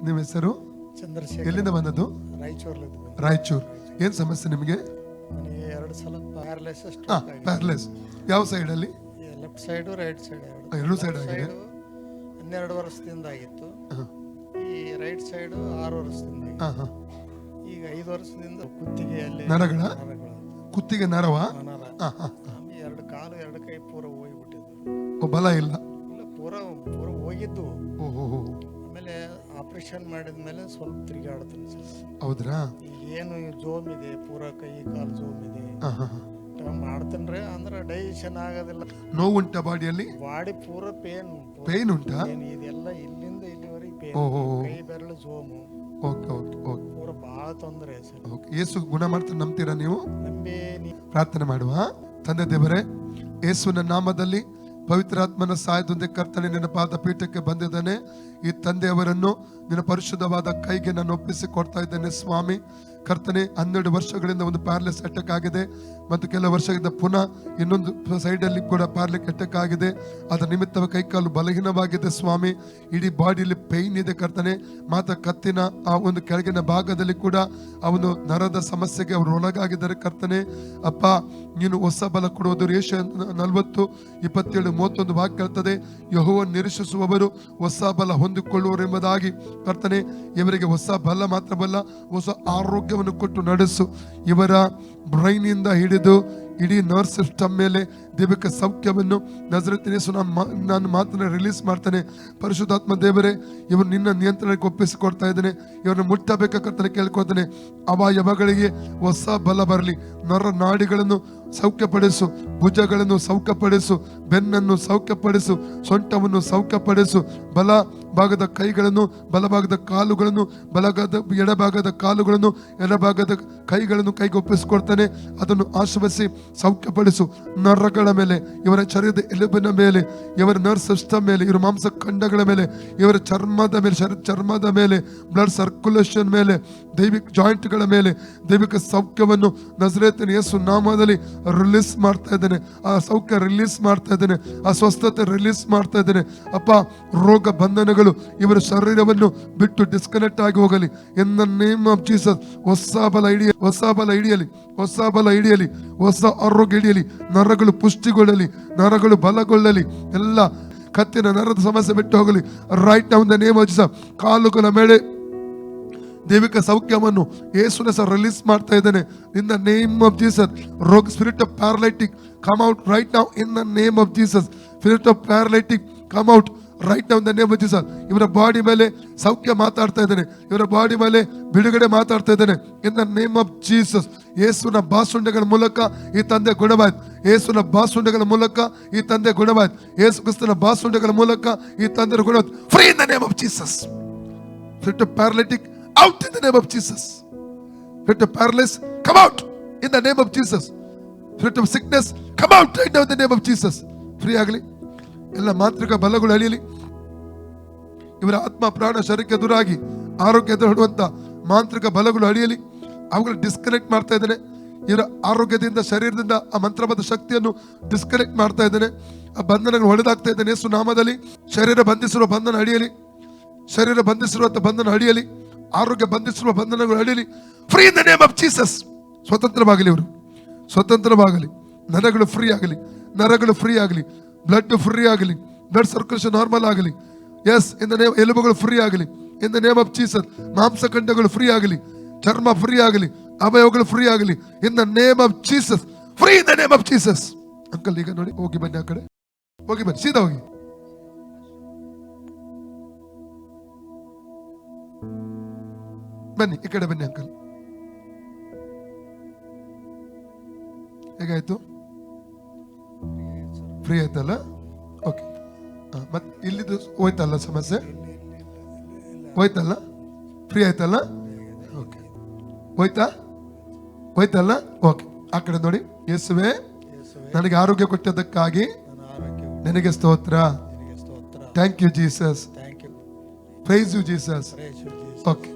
ನಿಮ್ಮ ಹೆಸರು? ಚಂದ್ರಶೇಖರ್. ಎಲ್ಲಿಂದ ಬಂದದ್ದು? ರಾಯಚೂರು. ಏನ್ ಸಮಸ್ಯೆ ನಿಮಗೆ? ನನಗೆ 2 ಸಲ ಪ್ಯಾರಲೈಸಿಸ್. ಪ್ಯಾರಲೈಸ್ ಯಾವ ಸೈಡ್ ಅಲ್ಲಿ? ಲೆಫ್ಟ್ ಸೈಡ್ ರೈಟ್ ಸೈಡ್ ಎರಡು ಸೈಡ್ ಆಗಿದೆ. 12 ವರ್ಷದಿಂದ ಆಗಿತ್ತು. ಈ ರೈಟ್ ಸೈಡ್ 6 ವರ್ಷದಿಂದ. ಈಗ 5 ವರ್ಷದಿಂದ ಕುತ್ತಿಗೆಯಲ್ಲಿ ನರಗಳ ಕುತ್ತಿಗೆ ನರವ? ಎರಡು ಕಾಲು 2 ಕೈ ಪೂರ ಹೋಗಿಬಿಟ್ಟಿದ್ದು. ಬಲ ಇಲ್ಲ ಪೂರ ಹೋಗಿದ್ದು. ಆಮೇಲೆ ಆಪರೇಷನ್ ಮಾಡಿದ್ಮೇಲೆ ಸ್ವಲ್ಪ ತಿರುಗಾಡ್ತೀನಿ ಸರ್. ಹೌದ್ರಾ? ಏನು ಜೋಮ್ ಇದೆ, ಪೂರ ಕೈ ಕಾಲು ಜೋಮ್ ಇದೆ. ಮಾಡ್ತೇನ್ರಿ ಅಂದ್ರೆ ಡೈಜೆಷನ್ ಆಗೋದಿಲ್ಲ. ನೋವು ಉಂಟಾ ಬಾಡಿಯಲ್ಲಿ? ಬಾಡಿ ಪೂರ ಪೇನ್ ಉಂಟಾ? ಇದೆಲ್ಲ ಇಲ್ಲಿಂದ ಇಲ್ಲಿವರೆಗೆ ಪೇನ್. ಕೈ ಬೆರಳು ಜೋಮು. ಪೂರ ಬಹಳ ತೊಂದರೆ ಸರ್. ಯೇಸು ಗುಣ ಮಾಡ್ತಾರೆ, ನಂಬ್ತೀರಾ ನೀವು? ನಂಬಿ ಪ್ರಾರ್ಥನೆ ಮಾಡುವ. ತಂದೆ ದೇವರೇ, ಯೇಸುವಿನ ನಾಮದಲ್ಲಿ ಪವಿತ್ರಾತ್ಮನ ಸಹಾಯದೊಂದಿಗೆ ಕರ್ತನೆ ನಿನ್ನ ಪಾದ ಪೀಠಕ್ಕೆ ಬಂದಿದ್ದಾನೆ. ಈ ತಂದೆಯವರನ್ನು ನಿನ್ನ ಪರಿಶುದ್ಧವಾದ ಕೈಗೆ ನಾನು ಒಪ್ಪಿಸಿ ಕೊಡ್ತಾ ಇದ್ದೇನೆ ಸ್ವಾಮಿ. ಕರ್ತನೆ, 12 ವರ್ಷಗಳಿಂದ ಒಂದು ಪ್ಯಾರಲೈಸ್ ಅಟ್ಯಾಕ್ ಆಗಿದೆ ಮತ್ತು ಕೆಲವು ವರ್ಷದಿಂದ ಪುನಃ ಇನ್ನೊಂದು ಸೈಡ್ ಅಲ್ಲಿ ಕೂಡ ಪ್ಯಾರಲೈಸ್ ಅಟ್ಯಾಕ್ ಆಗಿದೆ. ಅದರ ನಿಮಿತ್ತ ಕೈಕಾಲು ಬಲಹೀನವಾಗಿದೆ ಸ್ವಾಮಿ. ಇಡೀ ಬಾಡಿಯಲ್ಲಿ ಪೈನ್ ಇದೆ ಕರ್ತನೆ. ಮಾತ್ರ ಕತ್ತಿನ ಆ ಒಂದು ಕೆಳಗಿನ ಭಾಗದಲ್ಲಿ ಕೂಡ ಅವನು ನರದ ಸಮಸ್ಯೆಗೆ ಅವರು ಒಳಗಾಗಿದ್ದಾರೆ ಕರ್ತನೆ. ಅಪ್ಪ, ನೀನು ಹೊಸ ಬಲ ಕೊಡುವುದು. ಯೆಶಾಯ 40:27-31 ವಾಕ್ಯ ಹೇಳ್ತದೆ, ಯೆಹೋವನನ್ನು ನಿರೀಕ್ಷಿಸುವವರು ಹೊಸ ಬಲ ಹೊಂದಿಕೊಳ್ಳುವರು ಎಂಬುದಾಗಿ. ಕರ್ತನೆ, ಇವರಿಗೆ ಹೊಸ ಬಲ ಮಾತ್ರವಲ್ಲ, ಹೊಸ ಆರೋಗ್ಯವನ್ನು ಕೊಟ್ಟು ನಡೆಸು. ಇವರ ಬ್ರೈನ್ ಇಂದ ಹಿಡಿದು ಇಡೀ ನರ್ವ್ ಸಿಸ್ಟಮ್ ಮೇಲೆ ದೈವಿಕ ಸೌಖ್ಯವನ್ನು ನಜರೇತಿನ ಯೇಸು ನಾನು ಮಾತನ್ನ ರಿಲೀಸ್ ಮಾಡ್ತೇನೆ. ಪರಿಶುದ್ಧಾತ್ಮ ದೇವರೇ, ಇವರು ನಿನ್ನ ನಿಯಂತ್ರಣಕ್ಕೆ ಒಪ್ಪಿಸಿಕೊಡ್ತಾ ಇದ್ದೇನೆ. ಇವರನ್ನು ಮುಟ್ಟಬೇಕಂತ ಕೇಳ್ಕೊಳ್ತೇನೆ. ಅವಯವಗಳಿಗೆ ಹೊಸ ಬಲ ಬರಲಿ. ನರ ನಾಡಿಗಳನ್ನು ಸೌಖ್ಯಪಡಿಸು, ಭುಜಗಳನ್ನು ಸೌಖ್ಯಪಡಿಸು, ಬೆನ್ನನ್ನು ಸೌಖ್ಯಪಡಿಸು, ಸೊಂಟವನ್ನು ಸೌಖ್ಯಪಡಿಸು. ಬಲ ಭಾಗದ ಕೈಗಳನ್ನು, ಬಲಭಾಗದ ಕಾಲುಗಳನ್ನು, ಎಡಭಾಗದ ಕಾಲುಗಳನ್ನು, ಎಡಭಾಗದ ಕೈಗಳನ್ನು ಕೈಗೆ ಒಪ್ಪಿಸಿಕೊಡ್ತಾನೆ. ಅದನ್ನು ಆಶ್ರಯಿಸಿ ಸೌಖ್ಯಪಡಿಸು. ನರಗಳ ಮೇಲೆ, ಇವರ ಶರೀರದ ಎಲುಬಿನ ಮೇಲೆ, ಇವರ ನರ್ವ್ ಸಿಸ್ಟಮ್ ಮೇಲೆ, ಇವರ ಮಾಂಸ ಖಂಡಗಳ ಮೇಲೆ, ಇವರ ಚರ್ಮದ ಮೇಲೆ, ಚರ್ಮದ ಮೇಲೆ, ಬ್ಲಡ್ ಸರ್ಕ್ಯುಲೇಷನ್ ಮೇಲೆ, ದೈವಿಕ ಜಾಯಿಂಟ್ಗಳ ಮೇಲೆ ದೈವಿಕ ಸೌಖ್ಯವನ್ನು ನಜರೇತಿನ ಯೇಸು ನಾಮದಲ್ಲಿ ರಿಲೀಸ್ ಮಾಡ್ತಾ ಇದ್ದೇನೆ. ಆ ಸೌಖ್ಯ ರಿಲೀಸ್ ಮಾಡ್ತಾ ಇದ್ದೇನೆ. ಆ ಸ್ವಸ್ಥತೆ ರಿಲೀಸ್ ಮಾಡ್ತಾ ಇದ್ದೇನೆ. ಅಪ್ಪ, ರೋಗ ಬಂಧನಗಳು ಇವರ ಶರೀರವನ್ನು ಬಿಟ್ಟು ಡಿಸ್ಕನೆಕ್ಟ್ ಆಗಿ ಹೋಗಲಿ. ಇನ್ ದ ನೇಮ್ ಆಫ್ ಜೀಸಸ್. ಹೊಸ ಬಲ ಹಿಡಿಯಲಿ, ಹೊಸ ಬಲ ಹಿಡಿಯಲಿ, ಹೊಸ ಬಲ ಹಿಡಿಯಲಿ, ಹೊಸ ಆರೋಗ್ಯ ಹಿಡಿಯಲಿ. ನರಗಳು ಪುಷ್ಟಿಗೊಳ್ಳಲಿ, ನರಗಳು ಬಲಗೊಳ್ಳಲಿ. ಎಲ್ಲ ಕತ್ತಿನ ನರದ ಸಮಸ್ಯೆ ಬಿಟ್ಟು ಹೋಗಲಿ. Right now in the name of Jesus. ಕಾಲುಗಳ ಮೇಲೆ ದೈವಿಕ ಸೌಖ್ಯವನ್ನು ಯೇಸುವಿನ ಹೆಸರು ರಿಲೀಸ್ ಮಾಡ್ತಾ ಇದ್ದೇನೆ. In the name of Jesus. ರೋಗ spirit of paralytic come out right now in the name of Jesus. Spirit of paralytic come out right now in the name of Jesus. ಇವರ ಬಾಡಿ ಮೇಲೆ ಸೌಖ್ಯ ಮಾತಾಡ್ತಾ ಇದ್ದೇನೆ. ಇವರ body ಮೇಲೆ ಬಿಡುಗಡೆ ಮಾತಾಡ್ತಾ ಇದ್ದೇನೆ. In the name of Jesus. ಯೇಸುವಿನ ಬಾಸುಂಡೆಗಳ ಮೂಲಕ ಈ ತಂದೆ ಗುಣವಾಯ್ತು. ಯೇಸುವಿನ ಬಾಸುಂಡೆಗಳ ಮೂಲಕ ಈ ತಂದೆ ಗುಣವಾಯ್ತು. ಯೇಸು ಕ್ರಿಸ್ತನ ಬಾಸುಂಡೆಗಳ ಮೂಲಕ ಈ ತಂದೆ ಗುಣವಾಯ್ತು. Free in the name of Jesus. Spirit of paralytic out in the name of Jesus. Spirit of paralysis, come out in the name of Jesus. Spirit of sickness, come out right now in the name of Jesus. Free ಆಗಲಿ. ಎಲ್ಲ ಮಾಂತ್ರಿಕ ಬಲಗಳು ಅಳಿಯಲಿ. ಇವರ ಆತ್ಮ ಪ್ರಾಣ ಶರೀರಕ್ಕೆ ದೂರಾಗಿ ಆರೋಗ್ಯ ಹೊಡುವಂತ ಮಾಂತ್ರಿಕ ಬಲಗಳು ಅಳಿಯಲಿ. ಅವುಗಳು ಡಿಸ್ಕನೆಕ್ಟ್ ಮಾಡ್ತಾ ಇದ್ದೇನೆ. ಇವರ ಆರೋಗ್ಯದಿಂದ, ಶರೀರದಿಂದ ಆ ಮಂತ್ರವಾದ ಶಕ್ತಿಯನ್ನು ಡಿಸ್ಕನೆಕ್ಟ್ ಮಾಡ್ತಾ ಇದ್ದೇನೆ. ಆ ಬಂಧನಗಳು ಹೊಡೆದಾಗ್ತಾ ಇದ್ದೇನೆ ಯೇಸು ನಾಮದಲ್ಲಿ. ಶರೀರ ಬಂಧಿಸಿರುವ ಬಂಧನ ಅಡಿಯಲಿ. ಶರೀರ ಬಂಧಿಸಿರುವಂತ ಬಂಧನ ಅಡಿಯಲಿ. ಆರೋಗ್ಯ ಬಂಧಿಸಿರುವ ಬಂಧನಗಳು ಅಡಿಯಲಿ. Free in the name of Jesus. ಸ್ವತಂತ್ರವಾಗಲಿ, ಇವರು ಸ್ವತಂತ್ರವಾಗಲಿ. ನರಗಳು ಫ್ರೀ ಆಗಲಿ, ನರಗಳು ಫ್ರೀ ಆಗಲಿ, ಬ್ಲಡ್ ಫ್ರೀ ಆಗಲಿ, ಬ್ಲಡ್ ಸರ್ಕ್ಯುಲೇಷನ್ ನಾರ್ಮಲ್ ಆಗಲಿ. Yes, in the name. ಎಲುಬುಗಳು ಫ್ರೀ ಆಗಲಿ in the name of Jesus. ಮಾಂಸಖಂಡಗಳು ಫ್ರೀ ಆಗಲಿ, ಚರ್ಮ ಫ್ರೀ ಆಗಲಿ, ಅವಯವಗಳು ಫ್ರೀ ಆಗಲಿ in the name of Jesus. Free in the name of Jesus. Uncle, ಈಗ ನೋಡಿ, ಹೋಗಿ ಬನ್ನಿ, ಆ ಕಡೆ ಹೋಗಿ ಬನ್ನಿ, ಸೀದಾ ಹೋಗಿ. ಬನ್ನಿ, ಈ ಕಡೆ ಬನ್ನಿ ಅಂಕಲ್. ಹೇಗಾಯ್ತು? ಫ್ರೀ ಆಯ್ತಲ್ಲ? ಓಕೆ. ಮತ್ತೆ ಇಲ್ಲಿದ್ದು ಹೋಯ್ತಲ್ಲ ಸಮಸ್ಯೆ? ಹೋಯ್ತಲ್ಲ? ಫ್ರೀ ಆಯ್ತಲ್ಲ? ಓಕೆ. ಹೋಯ್ತಲ್ಲ? ಓಕೆ. ಆ ಕಡೆ ನೋಡಿ. ಯೇಸುವೆ, ನನಗೆ ಆರೋಗ್ಯ ಕೊಟ್ಟದಕ್ಕಾಗಿ ನನಗೆ ಸ್ತೋತ್ರ. Thank you Jesus. Praise you Jesus. Okay.